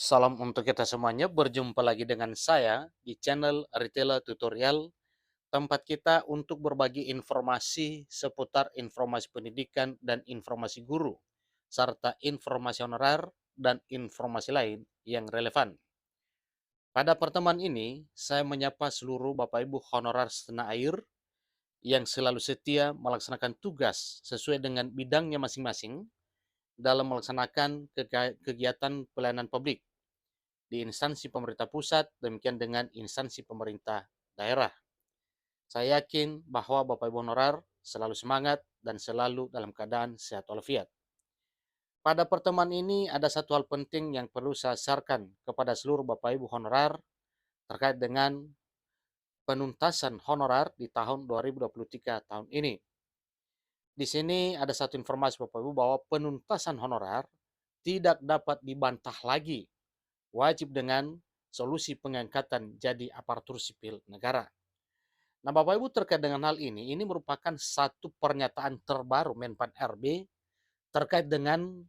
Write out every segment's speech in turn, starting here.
Salam untuk kita semuanya, berjumpa lagi dengan saya di channel Retailer Tutorial, tempat kita untuk berbagi informasi seputar informasi pendidikan dan informasi guru, serta informasi honorer dan informasi lain yang relevan. Pada pertemuan ini, saya menyapa seluruh Bapak Ibu honorer setanah air yang selalu setia melaksanakan tugas sesuai dengan bidangnya masing-masing dalam melaksanakan kegiatan pelayanan publik di instansi pemerintah pusat, demikian dengan instansi pemerintah daerah. Saya yakin bahwa Bapak Ibu honorer selalu semangat dan selalu dalam keadaan sehat walafiat. Pada pertemuan ini ada satu hal penting yang perlu saya sarankan kepada seluruh Bapak Ibu honorer terkait dengan penuntasan honorer di tahun 2023 tahun ini. Di sini ada satu informasi Bapak Ibu bahwa penuntasan honorer tidak dapat dibantah lagi, wajib dengan solusi pengangkatan jadi aparatur sipil negara. Nah, Bapak Ibu terkait dengan hal ini merupakan satu pernyataan terbaru Menpan RB terkait dengan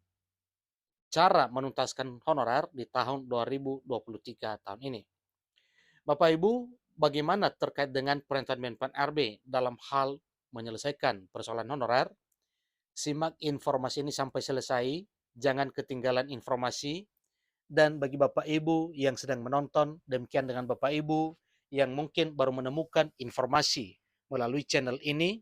cara menuntaskan honorer di tahun 2023 tahun ini. Bapak Ibu, bagaimana terkait dengan pernyataan Menpan RB dalam hal menyelesaikan persoalan honorer? Simak informasi ini sampai selesai, jangan ketinggalan informasi. Dan bagi Bapak Ibu yang sedang menonton, demikian dengan Bapak Ibu yang mungkin baru menemukan informasi melalui channel ini,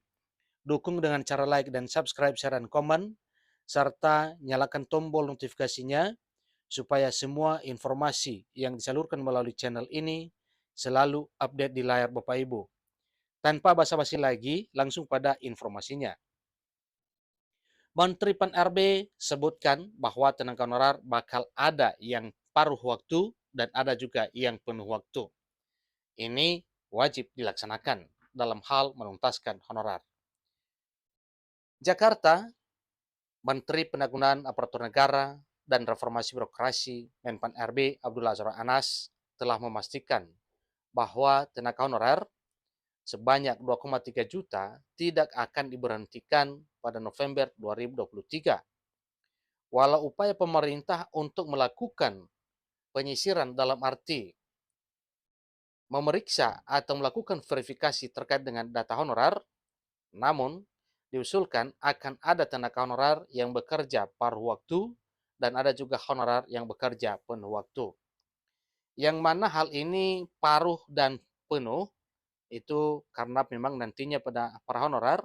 dukung dengan cara like dan subscribe, share, dan komen, serta nyalakan tombol notifikasinya supaya semua informasi yang disalurkan melalui channel ini selalu update di layar Bapak Ibu. Tanpa basa-basi lagi, langsung pada informasinya. Menteri Pan-RB sebutkan bahwa tenaga honorer bakal ada yang paruh waktu dan ada juga yang penuh waktu. Ini wajib dilaksanakan dalam hal menuntaskan honorer. Jakarta, Menteri Pendayagunaan Aparatur Negara dan Reformasi Birokrasi Menpan RB Abdullah Azwar Anas telah memastikan bahwa tenaga honorer sebanyak 2,3 juta tidak akan diberhentikan pada November 2023. Walau upaya pemerintah untuk melakukan penyisiran dalam arti memeriksa atau melakukan verifikasi terkait dengan data honorer, namun diusulkan akan ada tenaga honorer yang bekerja paruh waktu dan ada juga honorer yang bekerja penuh waktu. Yang mana hal ini paruh dan penuh itu karena memang nantinya pada para honorer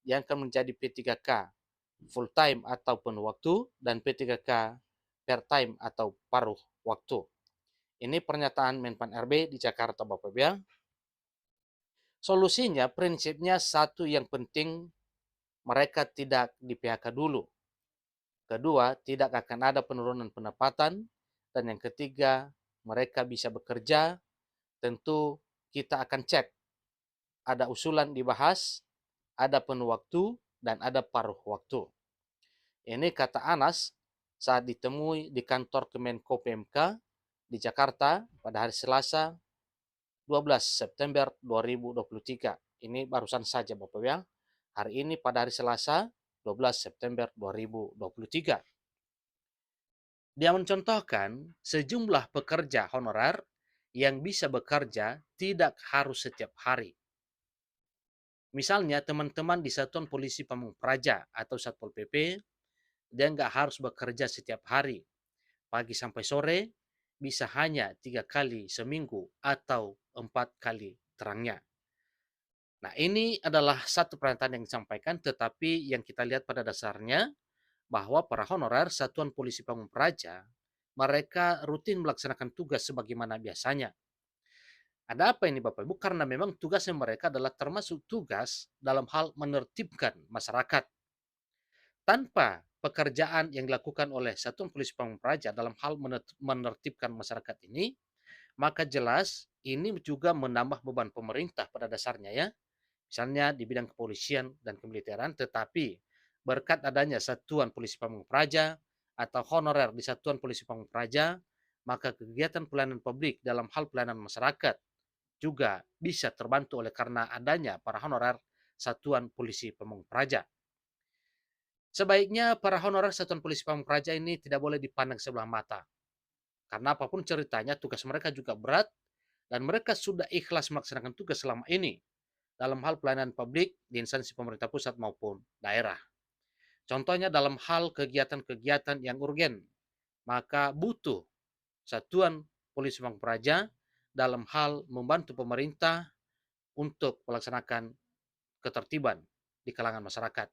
yang akan menjadi P3K full time atau penuh waktu dan P3K part time atau paruh waktu. Ini pernyataan Menpan RB di Jakarta, Bapak Ibu ya. Solusinya, prinsipnya satu yang penting, mereka tidak di PHK dulu. Kedua, tidak akan ada penurunan pendapatan. Dan yang ketiga, mereka bisa bekerja. Tentu kita akan cek. Ada usulan dibahas, ada penuh waktu, dan ada paruh waktu. Ini kata Anas saat ditemui di kantor Kemenko PMK di Jakarta pada hari Selasa 12 September 2023. Ini barusan saja Bapak ya. Hari ini pada hari Selasa 12 September 2023. Dia mencontohkan sejumlah pekerja honorer yang bisa bekerja tidak harus setiap hari. Misalnya teman-teman di Satuan Polisi Pamung Praja atau Satpol PP, dia nggak harus bekerja setiap hari. Pagi sampai sore, bisa hanya 3 kali seminggu atau 4 kali terangnya. Nah, ini adalah satu pernyataan yang disampaikan, tetapi yang kita lihat pada dasarnya bahwa para honorer Satuan Polisi Pamung Praja, mereka rutin melaksanakan tugas sebagaimana biasanya. Ada apa ini Bapak Ibu? Karena memang tugasnya mereka adalah termasuk tugas dalam hal menertibkan masyarakat. Tanpa pekerjaan yang dilakukan oleh Satuan Polisi Pamung Praja dalam hal menertibkan masyarakat ini, maka jelas ini juga menambah beban pemerintah pada dasarnya ya. Misalnya di bidang kepolisian dan kemiliteran, tetapi berkat adanya Satuan Polisi Pamung Praja atau honorer di Satuan Polisi Pamung Praja, maka kegiatan pelayanan publik dalam hal pelayanan masyarakat juga bisa terbantu oleh karena adanya para honorer Satuan Polisi Pamung Praja. Sebaiknya para honorer Satuan Polisi Pamung Praja ini tidak boleh dipandang sebelah mata. Karena apapun ceritanya, tugas mereka juga berat dan mereka sudah ikhlas melaksanakan tugas selama ini dalam hal pelayanan publik di instansi pemerintah pusat maupun daerah. Contohnya dalam hal kegiatan-kegiatan yang urgen, maka butuh satuan polisi Pamung Praja dalam hal membantu pemerintah untuk melaksanakan ketertiban di kalangan masyarakat.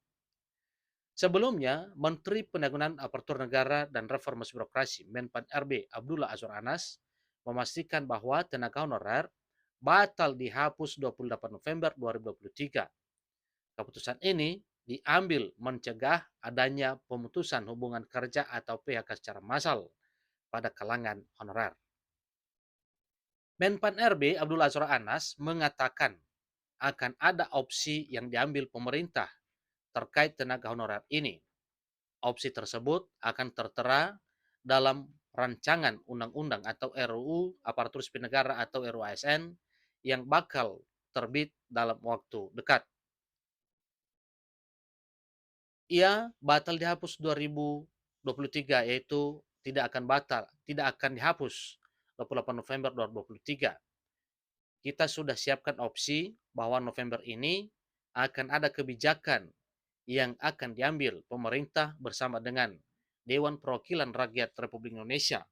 Sebelumnya, Menteri Pendangunan Aparatur Negara dan Reformasi Birokrasi Menpan RB Abdullah Azwar Anas memastikan bahwa tenaga honorer batal dihapus 28 November 2023. Keputusan ini diambil mencegah adanya pemutusan hubungan kerja atau PHK secara massal pada kalangan honorer. Menpan RB Abdullah Azwar Anas mengatakan akan ada opsi yang diambil pemerintah terkait tenaga honorer ini. Opsi tersebut akan tertera dalam rancangan undang-undang atau RUU Aparatur Sipil Negara atau RUU ASN yang bakal terbit dalam waktu dekat. Ia batal dihapus 2023, yaitu tidak akan dihapus 28 November 2023. Kita sudah siapkan opsi bahwa November ini akan ada kebijakan yang akan diambil pemerintah bersama dengan Dewan Perwakilan Rakyat Republik Indonesia.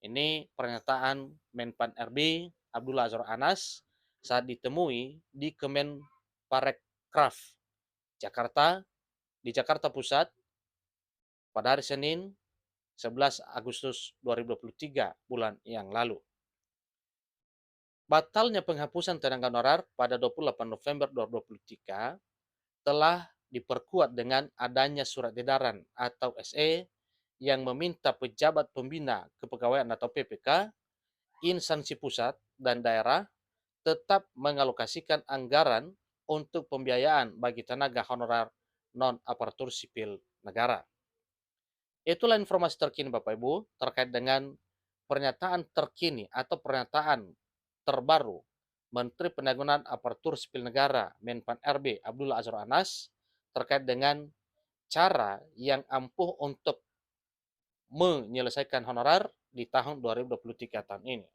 Ini pernyataan Menpan RB Abdullah Azwar Anas saat ditemui di Kemenparekraf Jakarta di Jakarta Pusat pada hari Senin 11 Agustus 2023 bulan yang lalu. Batalnya penghapusan tenaga honorer pada 28 November 2023 telah diperkuat dengan adanya surat edaran atau SE yang meminta pejabat pembina kepegawaian atau PPK, instansi pusat dan daerah tetap mengalokasikan anggaran untuk pembiayaan bagi tenaga honorer non-aparatur sipil negara. Itulah informasi terkini Bapak Ibu terkait dengan pernyataan terkini atau pernyataan terbaru Menteri Pendangunan Aparatur Sipil Negara Menpan RB Abdullah Azwar Anas terkait dengan cara yang ampuh untuk menyelesaikan honorer di tahun 2023 tahun ini.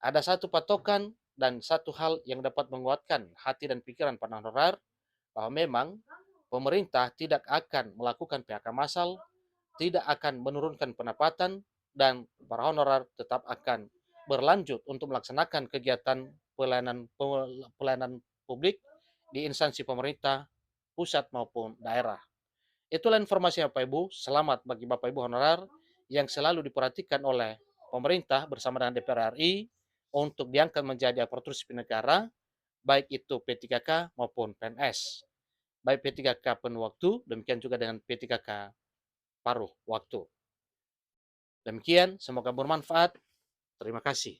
Ada satu patokan dan satu hal yang dapat menguatkan hati dan pikiran para honorer bahwa memang pemerintah tidak akan melakukan PHK massal, tidak akan menurunkan pendapatan, dan para honorer tetap akan berlanjut untuk melaksanakan kegiatan pelayanan publik di instansi pemerintah pusat maupun daerah. Itulah informasi Bapak Ibu. Selamat bagi Bapak Ibu honorer yang selalu diperhatikan oleh pemerintah bersama dengan DPR RI untuk diangkat menjadi aparatur sipil negara, baik itu P3K maupun PNS. Baik P3K penuh waktu, demikian juga dengan P3K paruh waktu. Demikian, semoga bermanfaat. Terima kasih.